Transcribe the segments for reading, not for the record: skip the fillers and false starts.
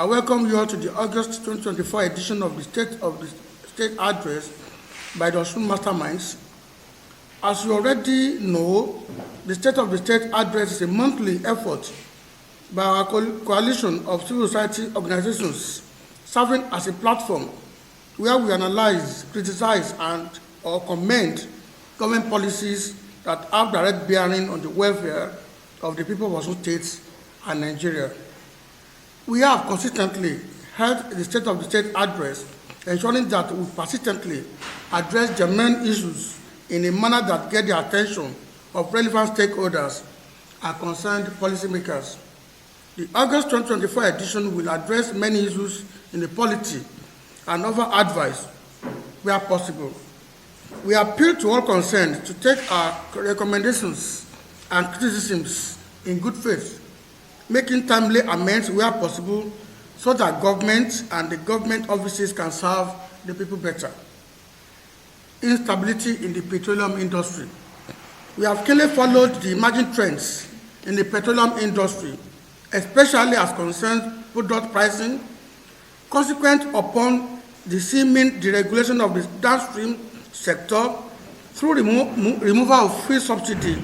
I welcome you all to the August 2024 edition of the State Address by the Osun Masterminds. As you already know, the State of the State Address is a monthly effort by our coalition of civil society organizations serving as a platform where we analyze, criticize, or commend government policies that have direct bearing on the welfare of the people of Osun State and Nigeria. We have consistently held the State of the State Address, ensuring that we persistently address germane issues in a manner that get the attention of relevant stakeholders and concerned policymakers. The August 2024 edition will address many issues in the polity and offer advice where possible. We appeal to all concerned to take our recommendations and criticisms in good faith, making timely amends where possible so that government and the government offices can serve the people better. Instability in the petroleum industry. We have keenly followed the emerging trends in the petroleum industry, especially as concerns product pricing, consequent upon the seeming deregulation of the downstream sector through removal of free subsidy.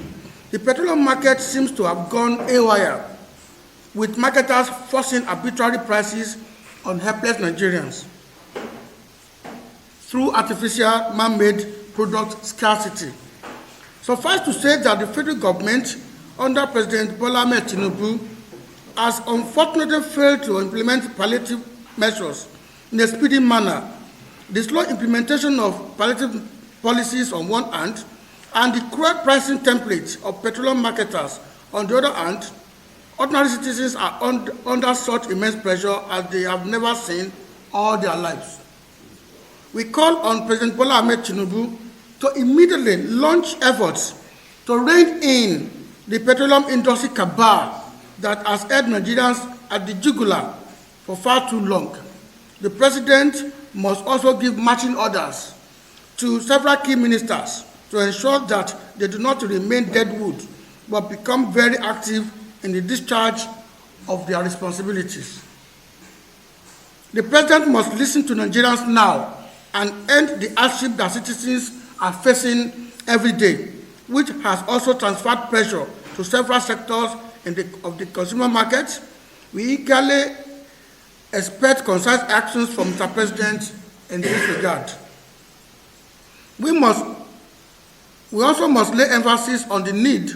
The petroleum market seems to have gone haywire, with marketers forcing arbitrary prices on helpless Nigerians through artificial man-made product scarcity. Suffice to say that the federal government, under President Bola Ahmed Tinubu, has unfortunately failed to implement palliative measures in a speedy manner. The slow implementation of palliative policies on one hand, and the cruel pricing template of petroleum marketers on the other hand, ordinary citizens are under such immense pressure as they have never seen all their lives. We call on President Bola Ahmed Tinubu to immediately launch efforts to rein in the petroleum industry cabal that has held Nigerians at the jugular for far too long. The President must also give marching orders to several key ministers to ensure that they do not remain deadwood but become very active in the discharge of their responsibilities. The President must listen to Nigerians now and end the hardship that citizens are facing every day, which has also transferred pressure to several sectors of the consumer market. We eagerly expect concise actions from Mr. President in this regard. We also must lay emphasis on the need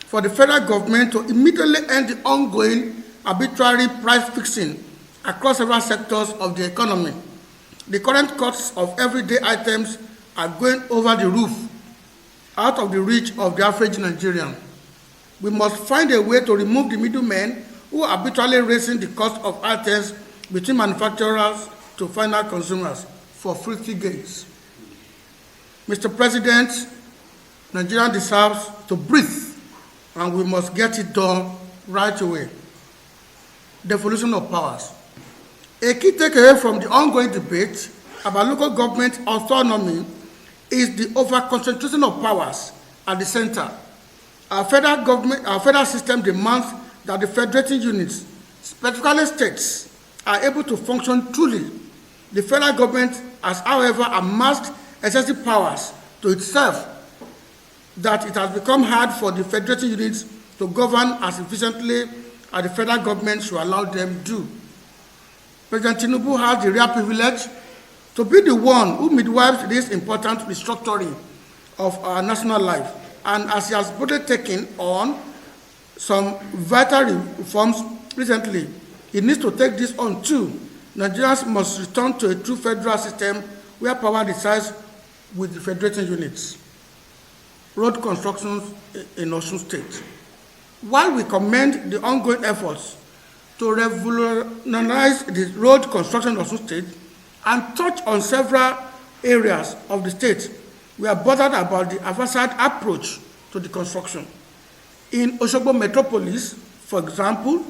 for the federal government to immediately end the ongoing arbitrary price fixing across several sectors of the economy. The current costs of everyday items are going over the roof, out of the reach of the average Nigerian. We must find a way to remove the middlemen who are arbitrarily raising the cost of items between manufacturers to final consumers for filthy gains. Mr. President, Nigeria deserves to breathe, and we must get it done right away. Devolution of powers. A key takeaway from the ongoing debate about local government autonomy is the over-concentration of powers at the center. Our federal system demands that the federating units, specifically states, are able to function truly. The federal government has, however, amassed excessive powers to itself that it has become hard for the federating units to govern as efficiently as the federal government should allow them to do. President Tinubu has the rare privilege to be the one who midwives this important restructuring of our national life, and as he has boldly taken on some vital reforms recently, he needs to take this on too. Nigerians must return to a true federal system where power resides with the federating units. Road constructions in Osun State. While we commend the ongoing efforts to revolutionize the road construction in Osun State and touch on several areas of the state, we are bothered about the Haphazard approach to the construction. In Osogbo metropolis, for example,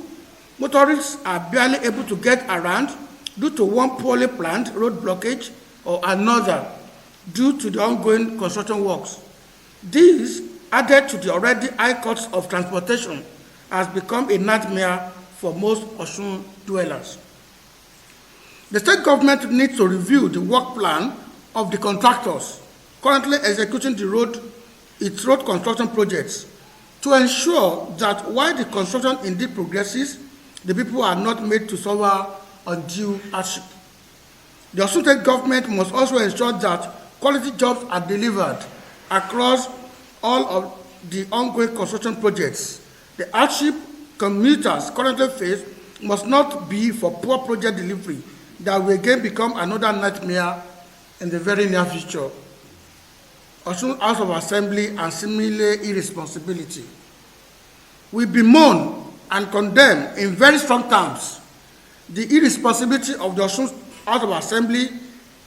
motorists are barely able to get around due to one poorly planned road blockage or another due to the ongoing construction works. This, added to the already high costs of transportation, has become a nightmare for most Osun dwellers. The state government needs to review the work plan of the contractors currently executing its road construction projects to ensure that while the construction indeed progresses, the people are not made to suffer undue hardship. The Osun State government must also ensure that quality jobs are delivered across all of the ongoing construction projects. The hardship commuters currently face must not be for poor project delivery that will again become another nightmare in the very near future. Osun House of Assembly and similar irresponsibility. We bemoan and condemn in very strong terms the irresponsibility of the Osun House of Assembly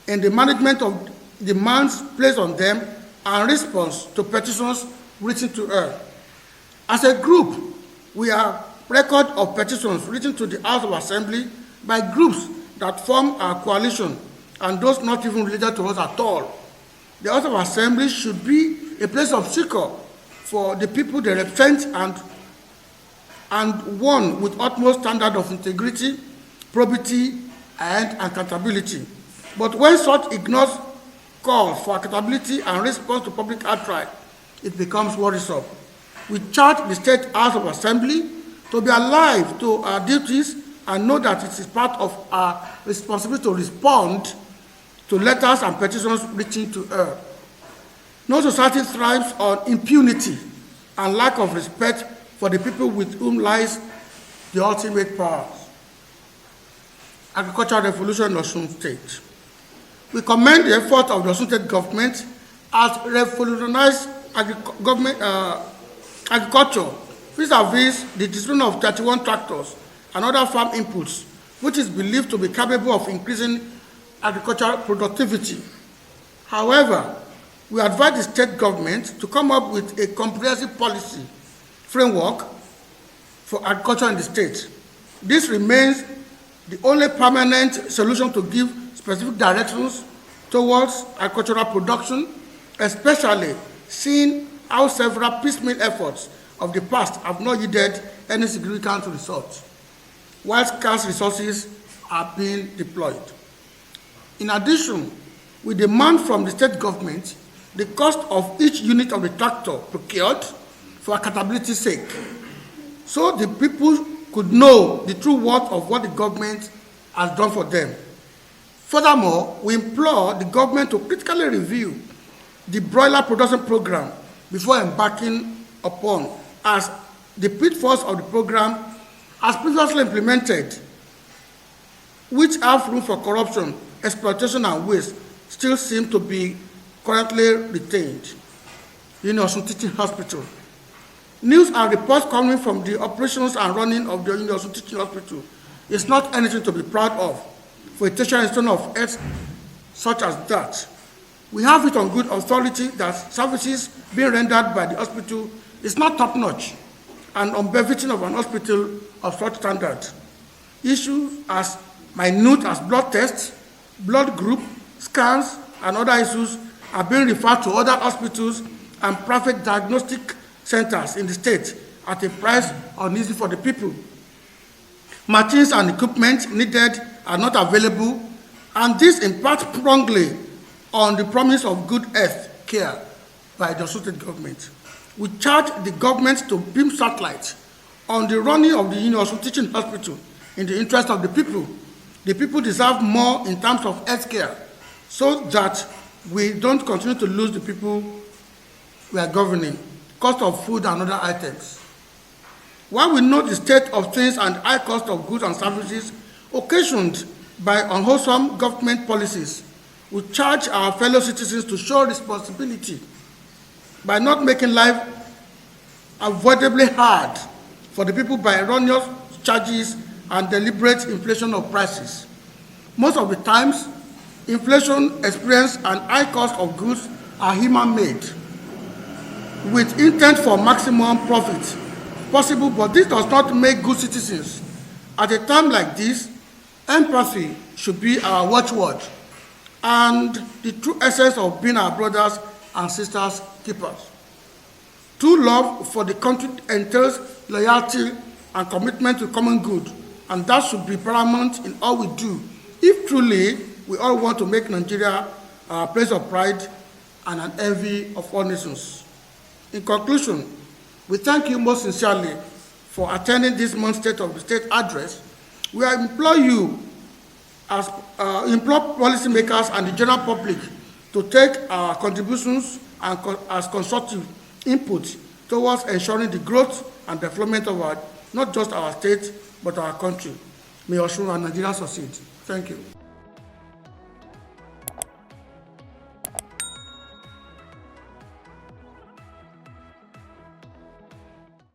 in the management of demands placed on them and response to petitions written to her. As a group, we have record of petitions written to the House of Assembly by groups that form our coalition and those not even related to us at all. The House of Assembly should be a place of succor for the people they represent and one with utmost standard of integrity, probity, and accountability. But when such ignores calls for accountability and response to public outcry, it becomes worrisome. We charge the State House of Assembly to be alive to our duties and know that it is part of our responsibility to respond to letters and petitions reaching to her. No society thrives on impunity and lack of respect for the people with whom lies the ultimate power. Agricultural revolution in Osun State. We commend the effort of the Osun State government as revolutionized agriculture vis-a-vis the distribution of 31 tractors and other farm inputs, which is believed to be capable of increasing agricultural productivity. However, we advise the state government to come up with a comprehensive policy framework for agriculture in the state. This remains the only permanent solution to give specific directions towards agricultural production, especially seeing how several piecemeal efforts of the past have not yielded any significant results, while scarce resources are being deployed. In addition, we demand from the state government the cost of each unit of the tractor procured for accountability's sake, so the people could know the true worth of what the government has done for them. Furthermore, we implore the government to critically review the broiler production program before embarking upon, as the pitfalls of the program as previously implemented, which have room for corruption, exploitation, and waste, still seem to be currently retained. In Osun Teaching Hospital, news and reports coming from the operations and running of the Osun Teaching Hospital is not anything to be proud of for a tertiary institution of health such as that. We have it on good authority that services being rendered by the hospital is not top-notch and unbefitting of an hospital of such standard. Issues as minute as blood tests, blood group, scans, and other issues are being referred to other hospitals and private diagnostic centers in the state at a price uneasy for the people. Machines and equipment needed are not available, and this impacts strongly on the promise of good health care by the Osun State government. We charge the government to beam satellites on the running of the Osun Teaching Hospital in the interest of the people. The people deserve more in terms of health care so that we don't continue to lose the people we are governing, cost of food and other items. While we know the state of things and high cost of goods and services occasioned by unwholesome government policies, we charge our fellow citizens to show responsibility by not making life avoidably hard for the people by erroneous charges and deliberate inflation of prices. Most of the times, inflation experience and high cost of goods are human-made, with intent for maximum profit possible, but this does not make good citizens. At a time like this, empathy should be our watchword and the true essence of being our brothers and sisters keepers. True love for the country entails loyalty and commitment to common good, and that should be paramount in all we do if truly we all want to make Nigeria a place of pride and an envy of all nations. In conclusion, we thank you most sincerely for attending this month's State of the State address. We implore you, as implore policymakers and the general public to take our contributions and as constructive input towards ensuring the growth and development of our, not just our state, but our country. May Osun and Nigeria succeed. Thank you.